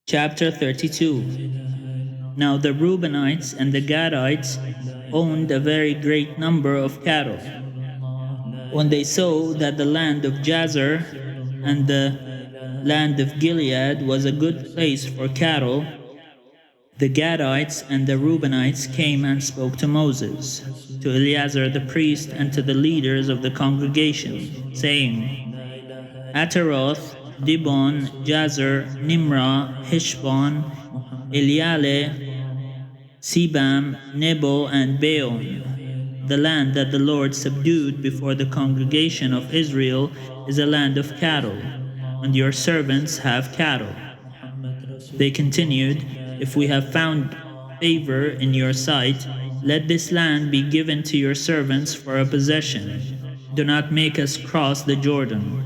Chapter 32. Now the Reubenites and the Gadites owned a very great number of cattle. When they saw that the land of Jazer and the land of Gilead was a good place for cattle, the Gadites and the Reubenites came and spoke to Moses, to Eleazar the priest, and to the leaders of the congregation, saying, Ataroth, Dibon, Jazer, Nimrah, Heshbon, Eliale, Sebam, Nebo, and Beon. The land that the Lord subdued before the congregation of Israel is a land of cattle, and your servants have cattle. They continued, If we have found favor in your sight, let this land be given to your servants for a possession. Do not make us cross the Jordan.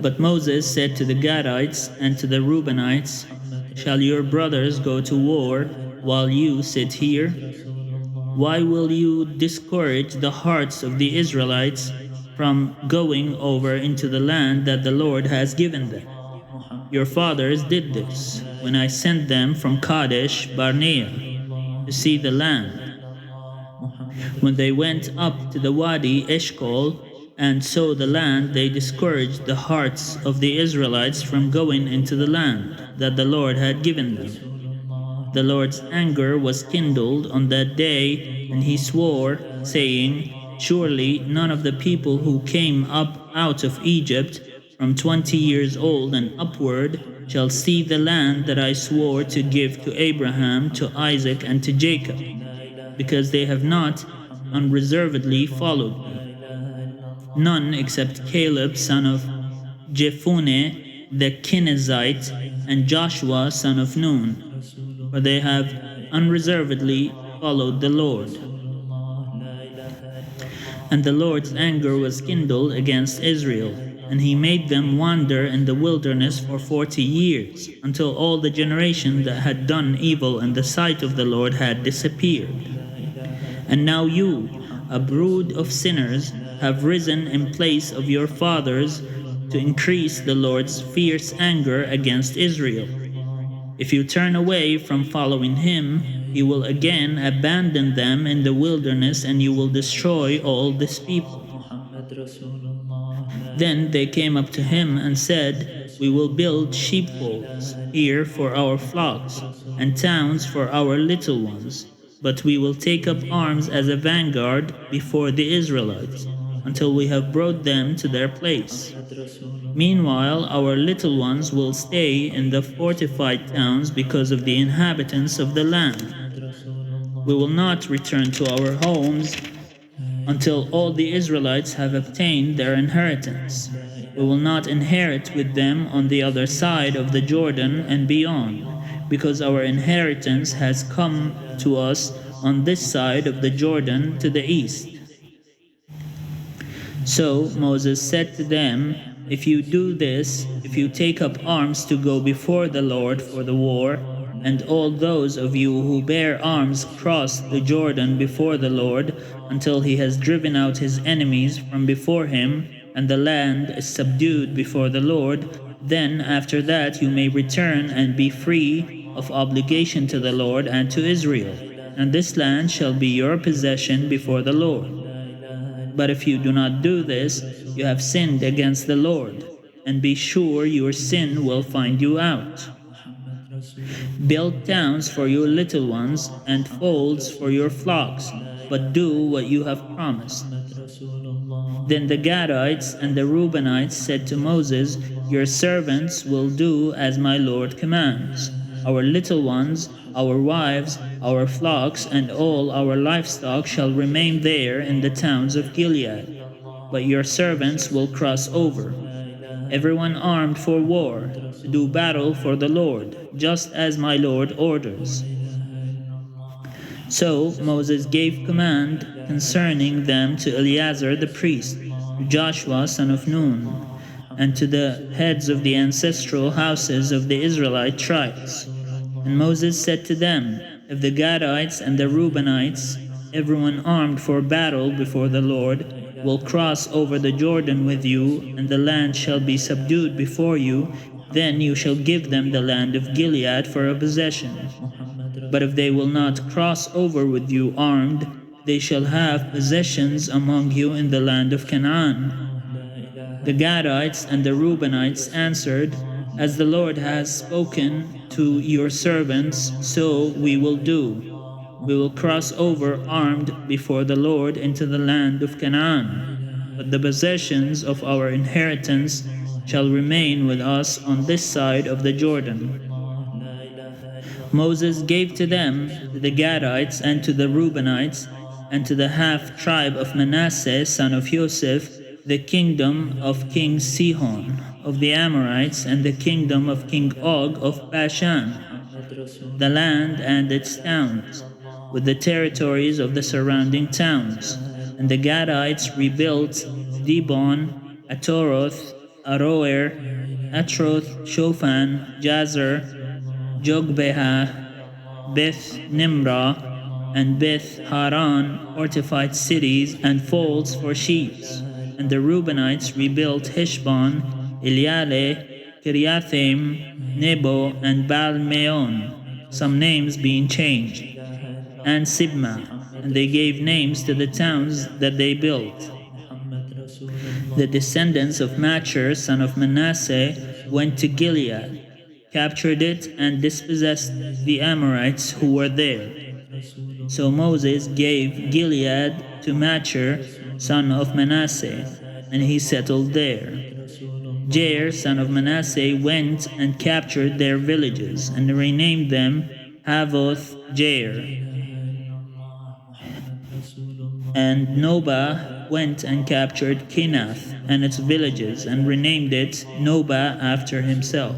But Moses said to the Gadites and to the Reubenites, Shall your brothers go to war while you sit here? Why will you discourage the hearts of the Israelites from going over into the land that the Lord has given them? Your fathers did this when I sent them from Kadesh Barnea to see the land. When they went up to the Wadi Eshcol and saw the land, they discouraged the hearts of the Israelites from going into the land that the Lord had given them. The Lord's anger was kindled on that day, and he swore, saying, Surely none of the people who came up out of Egypt from 20 years old and upward shall see the land that I swore to give to Abraham, to Isaac, and to Jacob, because they have not unreservedly followed me. None except Caleb son of Jephunneh the Kenizzite and Joshua son of Nun, for they have unreservedly followed the Lord. And the Lord's anger was kindled against Israel, and he made them wander in the wilderness for 40 years, until all the generation that had done evil in the sight of the Lord had disappeared. And now you, a brood of sinners, have risen in place of your fathers to increase the Lord's fierce anger against Israel. If you turn away from following him, he will again abandon them in the wilderness, and you will destroy all this people. Then they came up to him and said, We will build sheepfolds here for our flocks, and towns for our little ones, but we will take up arms as a vanguard before the Israelites, until we have brought them to their place. Meanwhile, our little ones will stay in the fortified towns because of the inhabitants of the land. We will not return to our homes until all the Israelites have obtained their inheritance. We will not inherit with them on the other side of the Jordan and beyond, because our inheritance has come to us on this side of the Jordan to the east. So Moses said to them, If you do this, if you take up arms to go before the Lord for the war, and all those of you who bear arms cross the Jordan before the Lord until he has driven out his enemies from before him, and the land is subdued before the Lord, then after that you may return and be free of obligation to the Lord and to Israel, and this land shall be your possession before the Lord. But if you do not do this, you have sinned against the Lord, and be sure your sin will find you out. Build towns for your little ones, and folds for your flocks, but do what you have promised. Then the Gadites and the Reubenites said to Moses, Your servants will do as my Lord commands. Our little ones, our wives, our flocks, and all our livestock shall remain there in the towns of Gilead. But your servants will cross over, everyone armed for war, to do battle for the Lord, just as my Lord orders. So Moses gave command concerning them to Eleazar the priest, to Joshua son of Nun, and to the heads of the ancestral houses of the Israelite tribes. And Moses said to them, If the Gadites and the Reubenites, everyone armed for battle before the Lord, will cross over the Jordan with you, and the land shall be subdued before you, then you shall give them the land of Gilead for a possession. But if they will not cross over with you armed, they shall have possessions among you in the land of Canaan. The Gadites and the Reubenites answered, As the Lord has spoken to your servants, so we will do. We will cross over armed before the Lord into the land of Canaan. But the possessions of our inheritance shall remain with us on this side of the Jordan. Moses gave to them, to the Gadites and to the Reubenites, and to the half-tribe of Manasseh, son of Joseph, the kingdom of King Sihon of the Amorites, and the kingdom of King Og of Bashan, the land and its towns, with the territories of the surrounding towns. And the Gadites rebuilt Dibon, Atoroth, Aroer, Atroth, Shofan, Jazer, Jogbehah, Beth Nimrah, and Beth Haran, fortified cities and folds for sheep. And the Reubenites rebuilt Heshbon, Eliale, Kiriathaim, Nebo, and Baal-meon, some names being changed, and Sibmah, and they gave names to the towns that they built. The descendants of Machir, son of Manasseh, went to Gilead, captured it, and dispossessed the Amorites who were there. So Moses gave Gilead to Machir, son of Manasseh, and he settled there. Jair, son of Manasseh, went and captured their villages, and renamed them Havoth Jair. And Noba went and captured Kenath and its villages, and renamed it Noba after himself.